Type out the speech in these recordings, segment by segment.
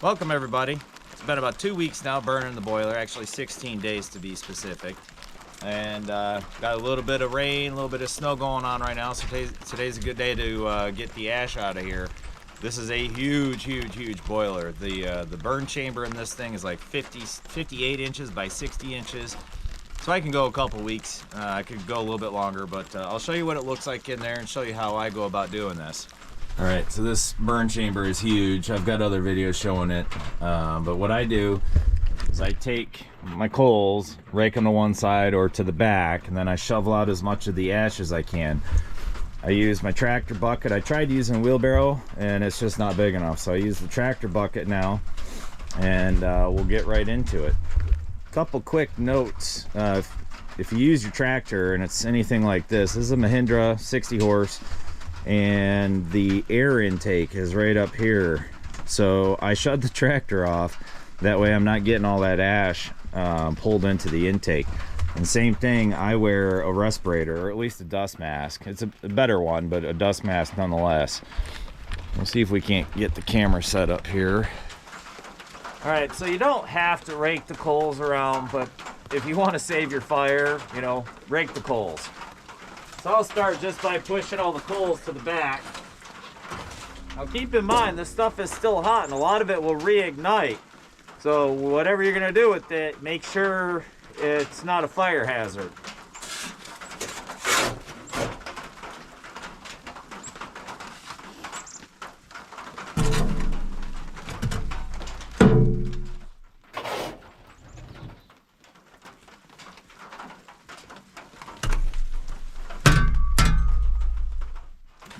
Welcome everybody. It's been about 2 weeks now burning the boiler, actually 16 days to be specific. And got a little bit of rain, a little bit of snow going on right now, so today's a good day to get the ash out of here. This is a huge boiler. The burn chamber in this thing is like 58 inches by 60 inches. So I can go a couple weeks. I could go a little bit longer, but I'll show you what it looks like in there and show you how I go about doing this. Alright, so this burn chamber is huge. I've got other videos showing it. But what I do is I take my coals, rake them to one side or to the back, and then I shovel out as much of the ash as I can. I use my tractor bucket. I tried using a wheelbarrow and it's just not big enough. So I use the tractor bucket now, and we'll get right into it. Couple quick notes. If you use your tractor and it's anything like this is a Mahindra 60 horse. And the air intake is right up here, so I shut the tractor off. That way I'm not getting all that ash pulled into the intake. And same thing, I wear a respirator, or at least a dust mask. It's a better one, but a dust mask nonetheless. We'll see if we can't get the camera set up here. All right, so you don't have to rake the coals around, but if you want to save your fire, you know, rake the coals. So I'll start just by pushing all the coals to the back. Now keep in mind, this stuff is still hot and a lot of it will reignite. So whatever you're gonna do with it, make sure it's not a fire hazard.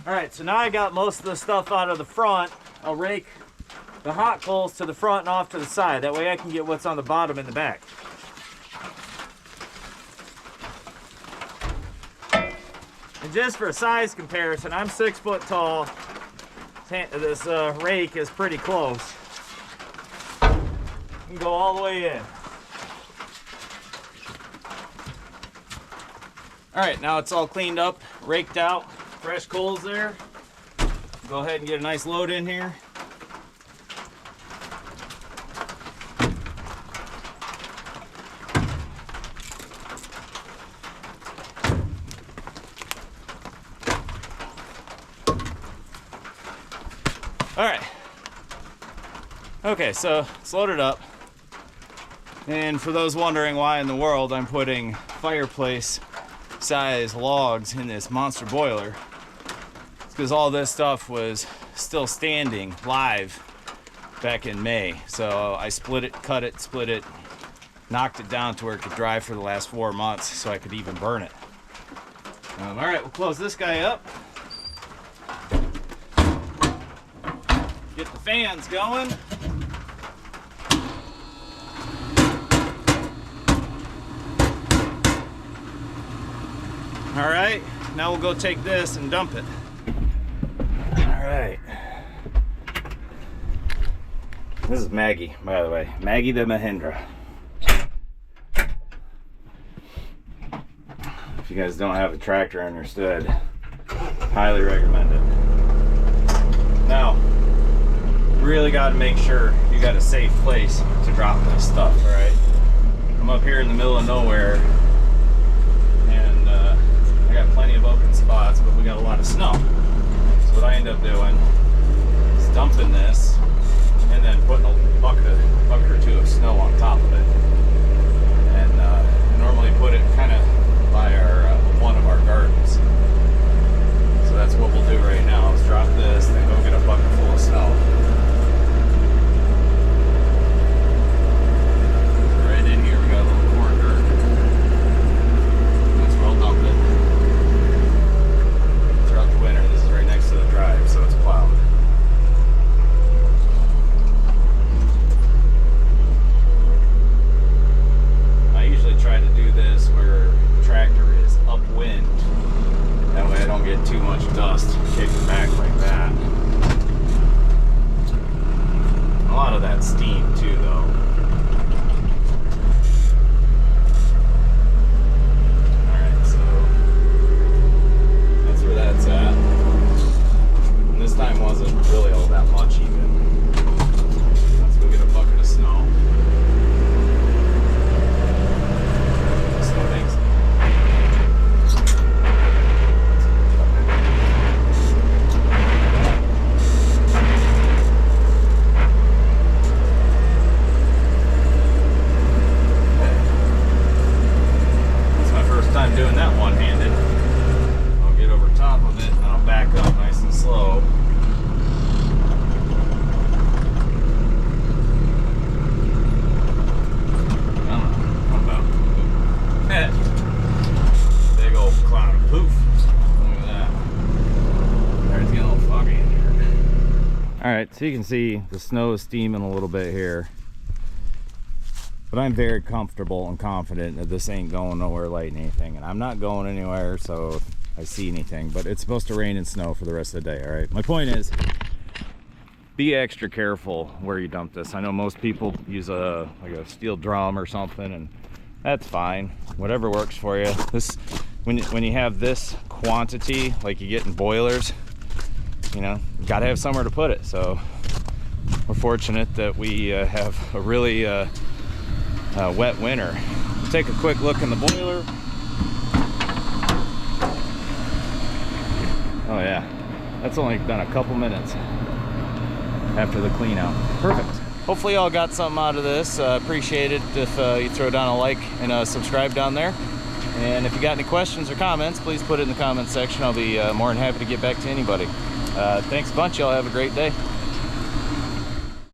Alright, so now I got most of the stuff out of the front. I'll rake the hot coals to the front and off to the side. That way I can get what's on the bottom and the back. And just for a size comparison, I'm 6 foot tall. This rake is pretty close. You can go all the way in. Alright, now it's all cleaned up, raked out. Fresh coals there. Go ahead and get a nice load in here. All right. Okay, so it's loaded up. And for those wondering why in the world I'm putting fireplace size logs in this monster boiler, because all this stuff was still standing live back in May. So I split it, cut it, split it, knocked it down to where it could dry for the last 4 months so I could even burn it. All right, we'll close this guy up. Get the fans going. All right, now we'll go take this and dump it. Alright. This is Maggie, by the way. Maggie the Mahindra. If you guys don't have a tractor understood, highly recommend it. Now, really got to make sure you got a safe place to drop this stuff, alright? I'm up here in the middle of nowhere, and I got plenty of open spots, but we got a lot of snow. What I end up doing is dumping this and then putting a bucket or two of snow on top of it. And I normally put it kind of by one of our gardens. So that's what we'll do right now, is drop this, then go get a bucket full of snow. So right in here we got a little corn dirt. That's where I'll dump it. Throughout the winter, this is right next to the drive, so it's plowed. I usually try to do this where the tractor is upwind. That way I don't get too much dust kicking back like that. A lot of that steam too, though. Alright, so that's where that's at. And this time wasn't really all that much even. That's right, so you can see the snow is steaming a little bit here, but I'm very comfortable and confident that this ain't going nowhere lighting anything, and I'm not going anywhere so I see anything. But it's supposed to rain and snow for the rest of the day. All right, my point is, be extra careful where you dump this. I know most people use like a steel drum or something, and that's fine, whatever works for you. This, when you have this quantity like you get in boilers, you know, you gotta have somewhere to put it. So we're fortunate that we have a really wet winter. Take a quick look in the boiler. Oh yeah, that's only been a couple minutes after the clean out. Perfect. Hopefully y'all got something out of this. Appreciate it if you throw down a like and subscribe down there. And if you got any questions or comments, please put it in the comments section. I'll be more than happy to get back to anybody. Thanks a bunch. Y'all have a great day.